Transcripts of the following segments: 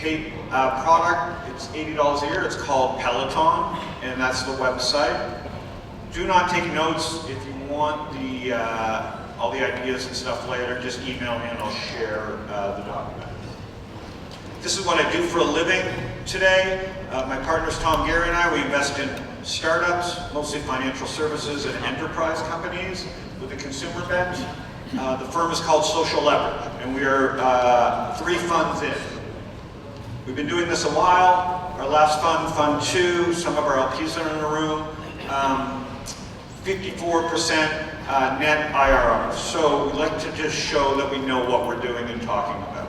paid product. It's $80 a year. It's called Peloton, and that's the website. Do not take notes. If you want the all the ideas and stuff later, just email me and I'll share the document. This is what I do for a living today. My partners Tom, Gary, and I, we invest in startups, mostly financial services and enterprise companies with a consumer bent. The firm is called Social Leverage, and we are 3 funds in. We've been doing this a while. Our last fund, Fund 2, some of our LPs are in the room, 54% net IRR. So we like to just show that we know what we're doing and talking about.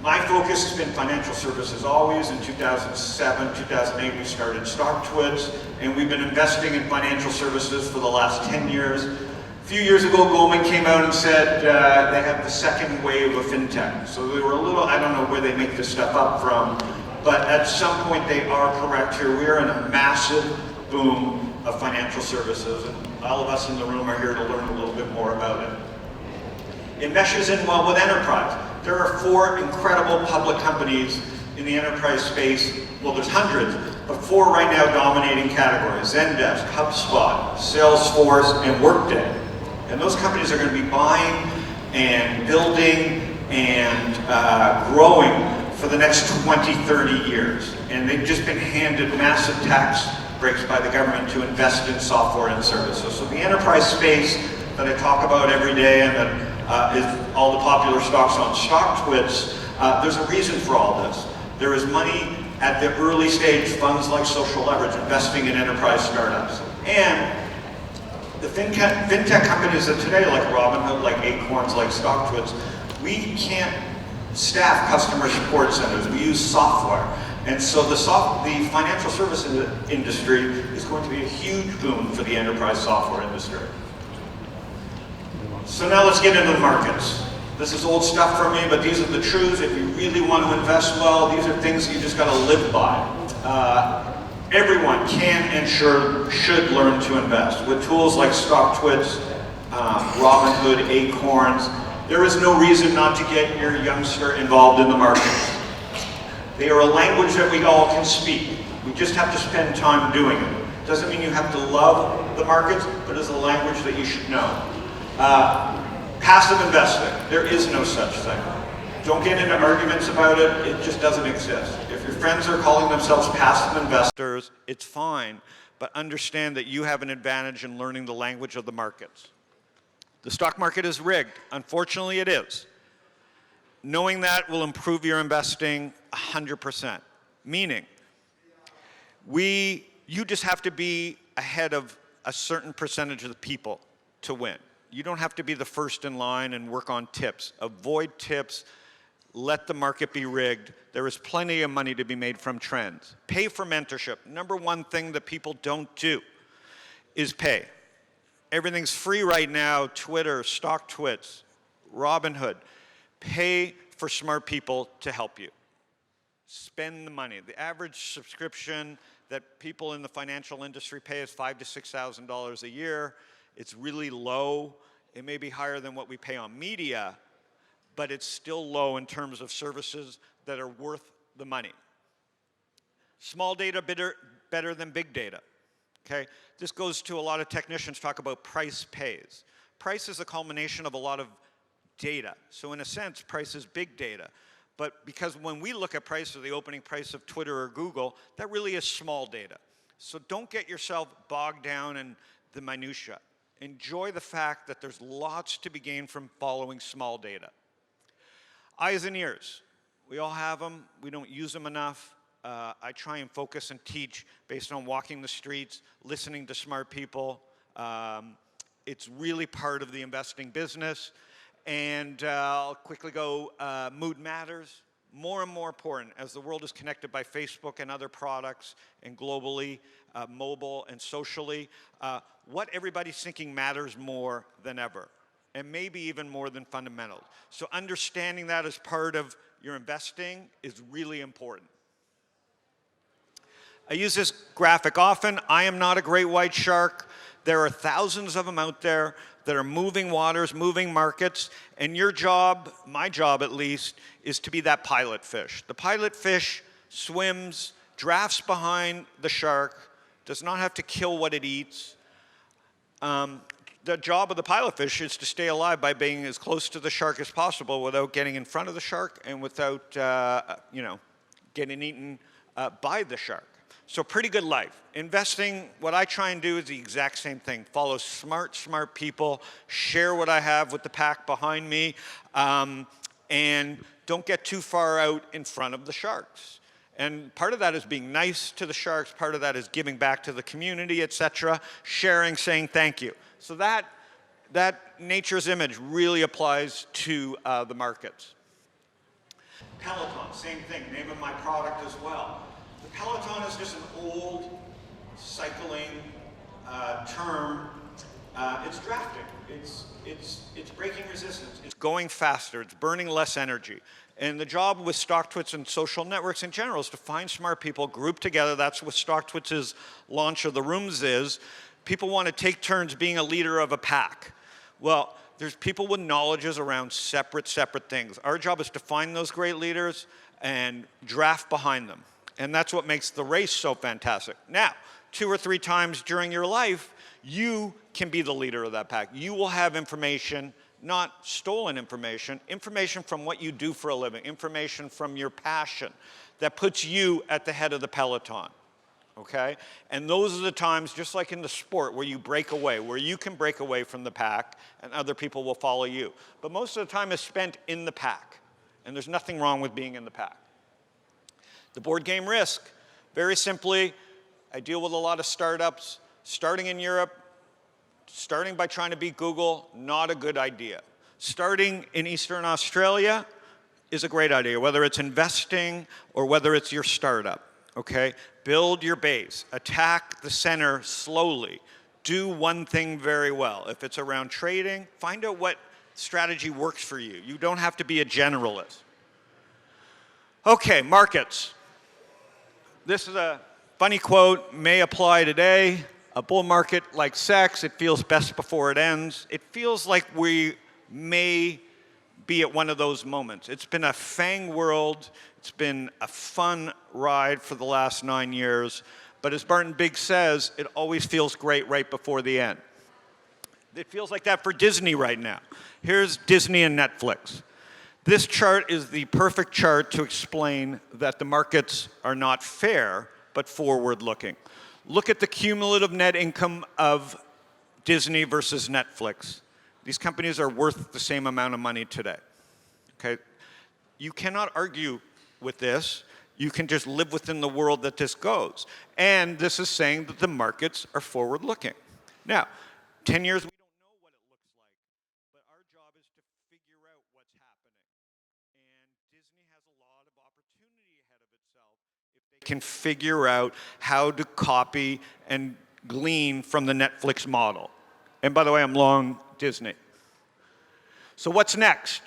My focus has been financial services always. In 2007, 2008, we started StockTwits, and we've been investing in financial services for the last 10 years. A few years ago, Goldman came out and said they have the second wave of fintech. So they were a little, I don't know where they make this stuff up from, but at some point they are correct here. We are in a massive boom of financial services, and all of us in the room are here to learn a little bit more about it. It meshes in well with enterprise. There are 4 incredible public companies in the enterprise space. Well, there's hundreds, but 4 right now dominating categories: Zendesk, HubSpot, Salesforce, and Workday. And those companies are going to be buying and building and growing for the next 20, 30 years. And they've just been handed massive tax breaks by the government to invest in software and services. So the enterprise space that I talk about every day and that is all the popular stocks on StockTwits, there's a reason for all this. There is money at the early stage, funds like Social Leverage investing in enterprise startups. And the fintech companies of today, like Robinhood, like Acorns, like StockTwits, we can't staff customer support centers. We use software. And so the financial services industry is going to be a huge boom for the enterprise software industry. So now let's get into the markets. This is old stuff for me, but these are the truths. If you really want to invest well, these are things you just got to live by. Everyone can and should learn to invest. With tools like StockTwits, Robinhood, Acorns, there is no reason not to get your youngster involved in the markets. They are a language that we all can speak. We just have to spend time doing it. Doesn't mean you have to love the markets, but it's a language that you should know. Passive investing, there is no such thing. Don't get into arguments about it, it just doesn't exist. If your friends are calling themselves passive investors, it's fine, but understand that you have an advantage in learning the language of the markets. The stock market is rigged. Unfortunately, it is. Knowing that will improve your investing 100%. Meaning, you just have to be ahead of a certain percentage of the people to win. You don't have to be the first in line and work on tips. Avoid tips. Let the market be rigged. There is plenty of money to be made from trends. Pay for mentorship. Number 1 thing that people don't do is pay. Everything's free right now. Twitter, StockTwits, Robinhood. Pay for smart people to help you. Spend the money. The average subscription that people in the financial industry pay is $5,000 to $6,000 a year. It's really low. It may be higher than what we pay on media, but it's still low in terms of services that are worth the money. Small data better than big data. Okay? This goes to a lot of technicians talk about price pays. Price is a culmination of a lot of data. So in a sense, price is big data. But because when we look at price or the opening price of Twitter or Google, that really is small data. So don't get yourself bogged down in the minutia. Enjoy the fact that there's lots to be gained from following small data. Eyes and ears. We all have them. We don't use them enough. I try and focus and teach based on walking the streets, listening to smart people. It's really part of the investing business. And I'll quickly go, mood matters. More and more important as the world is connected by Facebook and other products and globally, mobile and socially. What everybody's thinking matters more than ever, and maybe even more than fundamentals. So understanding that as part of your investing is really important. I use this graphic often. I am not a great white shark. There are thousands of them out there. that are moving waters, moving markets, and your job, my job at least, is to be that pilot fish. The pilot fish swims, drafts behind the shark, does not have to kill what it eats. The job of the pilot fish is to stay alive by being as close to the shark as possible without getting in front of the shark and without, getting eaten by the shark. So pretty good life. Investing, what I try and do is the exact same thing. Follow smart people, share what I have with the pack behind me, and don't get too far out in front of the sharks. And part of that is being nice to the sharks, part of that is giving back to the community, etc., sharing, saying thank you. So that nature's image really applies to the markets. Peloton, same thing, name of my product as well. The Peloton is just an old cycling term. It's drafting. It's breaking resistance. It's going faster. It's burning less energy. And the job with StockTwits and social networks in general is to find smart people, group together. That's what StockTwits' launch of the rooms is. People want to take turns being a leader of a pack. Well, there's people with knowledges around separate things. Our job is to find those great leaders and draft behind them. And that's what makes the race so fantastic. Now, 2 or 3 times during your life, you can be the leader of that pack. You will have information, not stolen information from what you do for a living, information from your passion that puts you at the head of the peloton, okay? And those are the times, just like in the sport, where you break away, where you can break away from the pack and other people will follow you. But most of the time is spent in the pack, and there's nothing wrong with being in the pack. The board game risk, very simply, I deal with a lot of startups. Starting in Europe, starting by trying to beat Google, not a good idea. Starting in Eastern Australia is a great idea, whether it's investing or whether it's your startup, okay? Build your base, attack the center slowly. Do one thing very well. If it's around trading, find out what strategy works for you. You don't have to be a generalist. Okay, markets. This is a funny quote, may apply today. A bull market like sex, it feels best before it ends. It feels like we may be at one of those moments. It's been a FANG world. It's been a fun ride for the last 9 years. But as Barton Biggs says, it always feels great right before the end. It feels like that for Disney right now. Here's Disney and Netflix. This chart is the perfect chart to explain that the markets are not fair, but forward-looking. Look at the cumulative net income of Disney versus Netflix. These companies are worth the same amount of money today. Okay? You cannot argue with this. You can just live within the world that this goes. And this is saying that the markets are forward-looking. Now, 10 years, we don't know what it looks like, but our job is to figure out what's happening. And Disney has a lot of opportunity ahead of itself if they can figure out how to copy and glean from the Netflix model. And by the way, I'm long Disney. So what's next?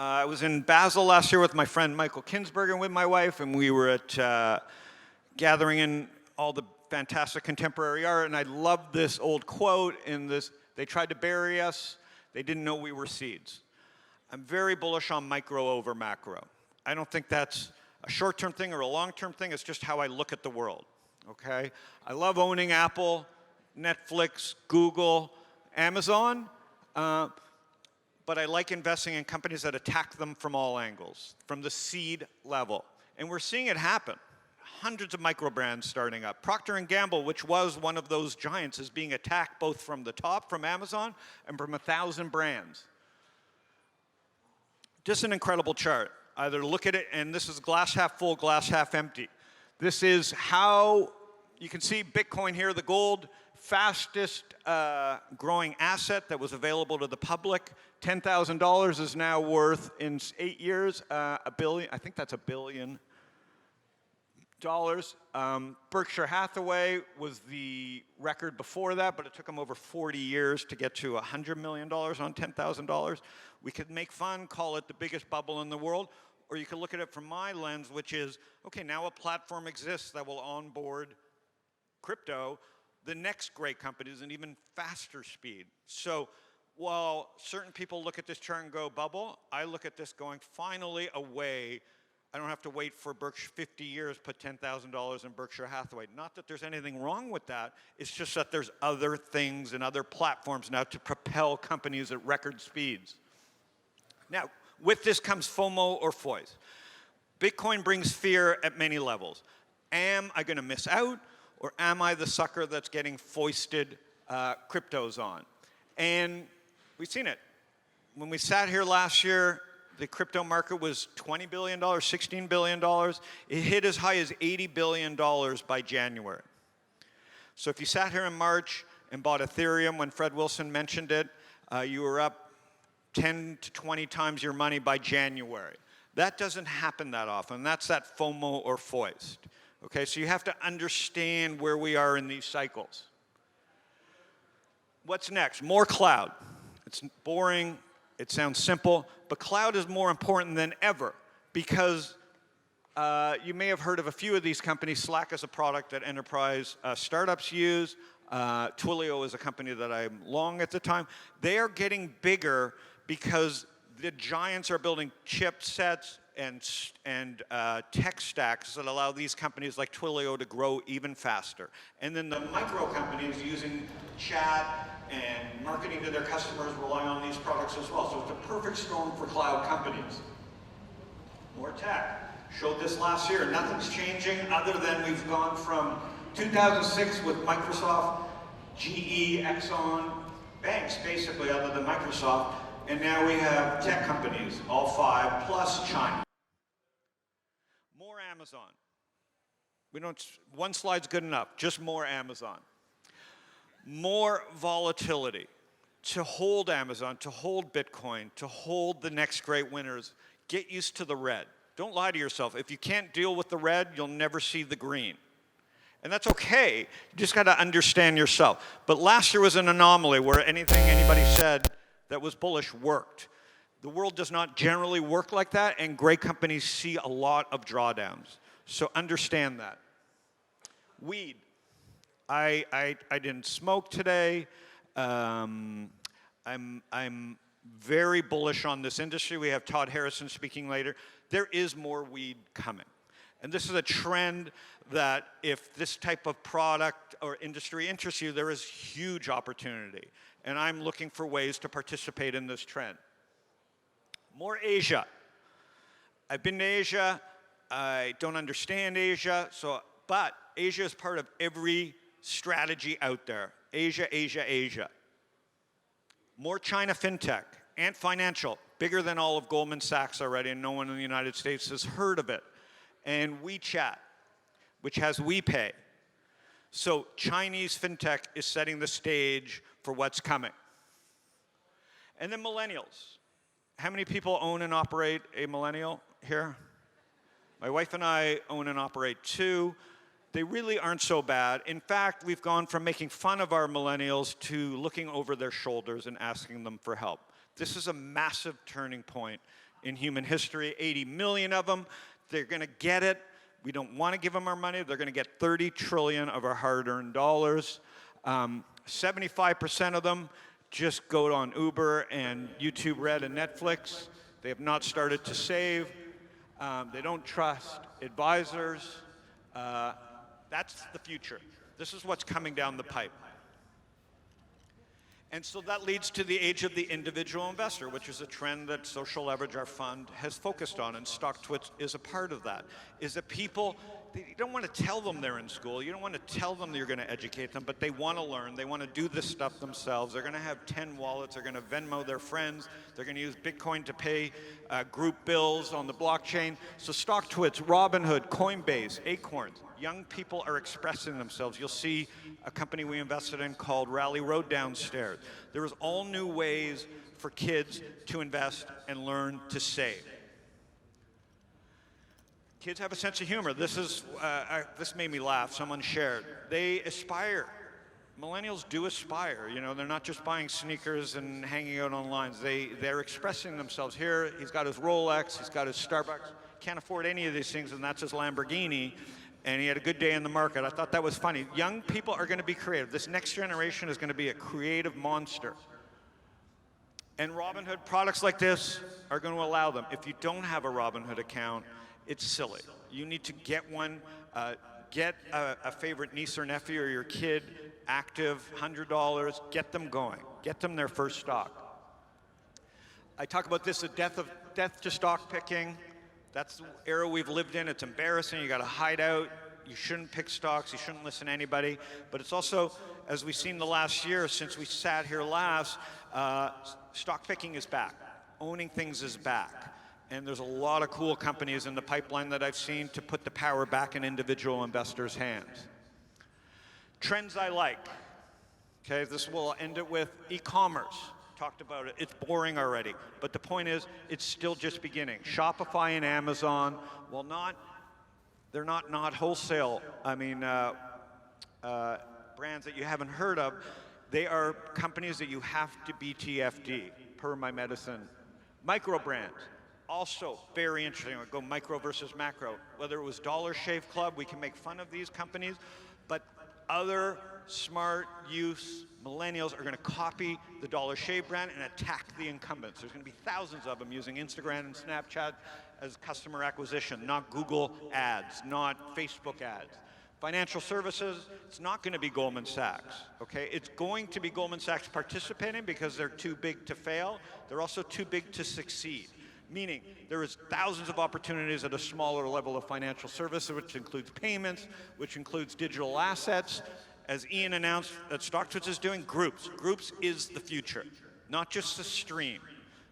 I was in Basel last year with my friend Michael Kinsberg and with my wife, and we were at gathering in all the fantastic contemporary art, and I loved this old quote in this, they tried to bury us, they didn't know we were seeds. I'm very bullish on micro over macro. I don't think that's a short-term thing or a long-term thing, it's just how I look at the world, okay? I love owning Apple, Netflix, Google, Amazon, but I like investing in companies that attack them from all angles, from the seed level. And we're seeing it happen. Hundreds of micro brands starting up. Procter & Gamble, which was one of those giants, is being attacked both from the top, from Amazon, and from 1,000 brands. Just an incredible chart. Either look at it, and this is glass half full, glass half empty. This is how, you can see Bitcoin here, the gold, fastest growing asset that was available to the public. $10,000 is now worth, in 8 years, $1 billion. I think that's $1 billion. Berkshire Hathaway was the record before that, but it took them over 40 years to get to $100 million on $10,000. We could make fun, call it the biggest bubble in the world, or you could look at it from my lens, which is, okay, now a platform exists that will onboard crypto the next great company is an even faster speed. So while certain people look at this chart and go bubble, I look at this going finally a way. I don't have to wait for Berkshire 50 years, put $10,000 in Berkshire Hathaway. Not that there's anything wrong with that. It's just that there's other things and other platforms now to propel companies at record speeds. Now, with this comes FOMO or FOIS. Bitcoin brings fear at many levels. Am I going to miss out, or am I the sucker that's getting foisted cryptos on? And we've seen it. When we sat here last year, the crypto market was $20 billion, $16 billion. It hit as high as $80 billion by January. So if you sat here in March and bought Ethereum when Fred Wilson mentioned it, you were up 10 to 20 times your money by January. That doesn't happen that often. That's that FOMO or foist. Okay, so you have to understand where we are in these cycles. What's next? More cloud. It's boring. It sounds simple, but cloud is more important than ever because you may have heard of a few of these companies. Slack is a product that enterprise startups use. Twilio is a company that I'm long at the time. They are getting bigger because the giants are building chipsets and tech stacks that allow these companies like Twilio to grow even faster. And then the micro companies using chat and marketing to their customers rely on these products as well. So it's a perfect storm for cloud companies. More tech. Showed this last year. Nothing's changing other than we've gone from 2006 with Microsoft, GE, Exxon, banks basically other than Microsoft, and now we have tech companies, all five, plus China. More Amazon. One slide's good enough, just more Amazon. More volatility. To hold Amazon, to hold Bitcoin, to hold the next great winners, get used to the red. Don't lie to yourself. If you can't deal with the red, you'll never see the green. And that's okay. You just got to understand yourself. But last year was an anomaly where anything anybody said that was bullish worked. The world does not generally work like that, and great companies see a lot of drawdowns. So understand that. Weed. I didn't smoke today. I'm very bullish on this industry. We have Todd Harrison speaking later. There is more weed coming. And this is a trend that if this type of product or industry interests you, there is huge opportunity. And I'm looking for ways to participate in this trend. More Asia. I've been to Asia. I don't understand Asia, but Asia is part of every strategy out there. Asia, Asia, Asia. More China fintech. Ant Financial, bigger than all of Goldman Sachs already, and no one in the United States has heard of it. And WeChat, which has WePay. So Chinese fintech is setting the stage for what's coming. And then millennials. How many people own and operate a millennial here? My wife and I own and operate 2. They really aren't so bad. In fact, we've gone from making fun of our millennials to looking over their shoulders and asking them for help. This is a massive turning point in human history. 80 million of them. They're going to get it. We don't want to give them our money. They're going to get 30 trillion of our hard-earned dollars. 75% of them just go on Uber and YouTube Red and Netflix. They have not started to save. They don't trust advisors. That's the future. This is what's coming down the pipe. And so that leads to the age of the individual investor, which is a trend that Social Leverage, our fund, has focused on, and StockTwits is a part of that, is that people, you don't want to tell them they're in school, you don't want to tell them that you're going to educate them, but they want to learn, they want to do this stuff themselves, they're going to have 10 wallets, they're going to Venmo their friends, they're going to use Bitcoin to pay group bills on the blockchain. So StockTwits, Robinhood, Coinbase, Acorns, young people are expressing themselves. You'll see a company we invested in called Rally Road downstairs. There is all new ways for kids to invest and learn to save. Kids have a sense of humor. This made me laugh. Someone shared. They aspire. Millennials do aspire. You know, they're not just buying sneakers and hanging out on lines. They're expressing themselves. Here, he's got his Rolex, he's got his Starbucks. Can't afford any of these things, and that's his Lamborghini. and he had a good day in the market. I thought that was funny. Young people are going to be creative. This next generation is going to be a creative monster. And Robinhood products like this are going to allow them. If you don't have a Robinhood account, it's silly. You need to get one. Get a favorite niece or nephew or your kid active, $100, get them going. Get them their first stock. I talk about this, the death to stock picking. That's the era we've lived in. It's embarrassing. You got to hide out. You shouldn't pick stocks. You shouldn't listen to anybody. But it's also, as we've seen the last year since we sat here last, stock picking is back. Owning things is back. And there's a lot of cool companies in the pipeline that I've seen to put the power back in individual investors' hands. Trends I like. Okay, this will end it with e-commerce. Talked about it. It's boring already. But the point is, it's still just beginning. Shopify and Amazon, while they're not wholesale, brands that you haven't heard of, they are companies that you have to be TFD, per my medicine. Micro brands. Also very interesting. I'll go micro versus macro. Whether it was Dollar Shave Club, we can make fun of these companies, but other smart youths, millennials, are going to copy the Dollar Shave brand and attack the incumbents. There's going to be thousands of them using Instagram and Snapchat as customer acquisition, not Google ads, not Facebook ads. Financial services, it's not going to be Goldman Sachs, okay? It's going to be Goldman Sachs participating because they're too big to fail. They're also too big to succeed. Meaning, there is thousands of opportunities at a smaller level of financial services, which includes payments, which includes digital assets. As Ian announced that StockTwits is doing, groups. Groups is the future, not just the stream.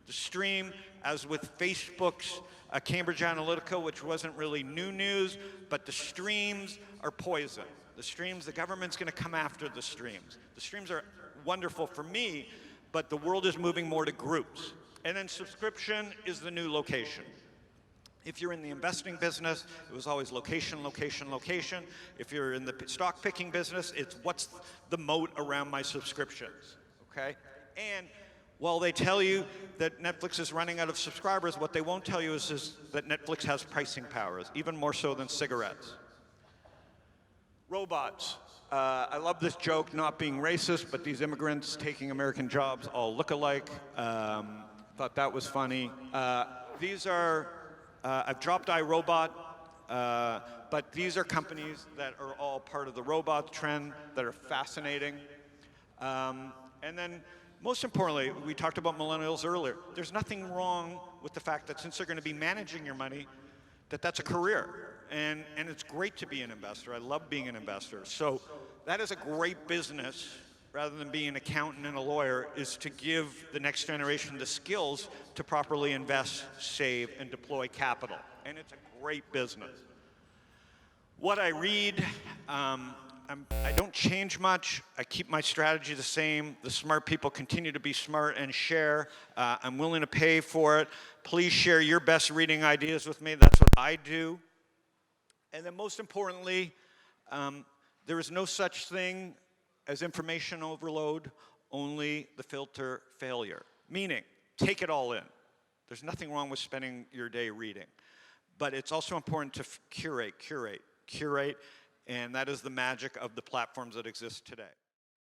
The stream, as with Facebook's Cambridge Analytica, which wasn't really new news, but the streams are poison. The streams, the government's going to come after the streams. The streams are wonderful for me, but the world is moving more to groups. And then subscription is the new location. If you're in the investing business, it was always location, location, location. If you're in the stock picking business, it's what's the moat around my subscriptions, okay? And while they tell you that Netflix is running out of subscribers, what they won't tell you is that Netflix has pricing powers, even more so than cigarettes. Robots. I love this joke, not being racist, but these immigrants taking American jobs all look alike. Thought that was funny. These are, I've dropped iRobot, but these are companies that are all part of the robot trend that are fascinating. And then, most importantly, we talked about millennials earlier. There's nothing wrong with the fact that since they're going to be managing your money, that's a career. And it's great to be an investor. I love being an investor. So that is a great business, rather than being an accountant and a lawyer, is to give the next generation the skills to properly invest, save, and deploy capital. And it's a great business. What I read, I don't change much. I keep my strategy the same. The smart people continue to be smart and share. I'm willing to pay for it. Please share your best reading ideas with me. That's what I do. And then most importantly, there is no such thing as information overload, only the filter failure. Meaning, take it all in. There's nothing wrong with spending your day reading. But it's also important to curate, and that is the magic of the platforms that exist today.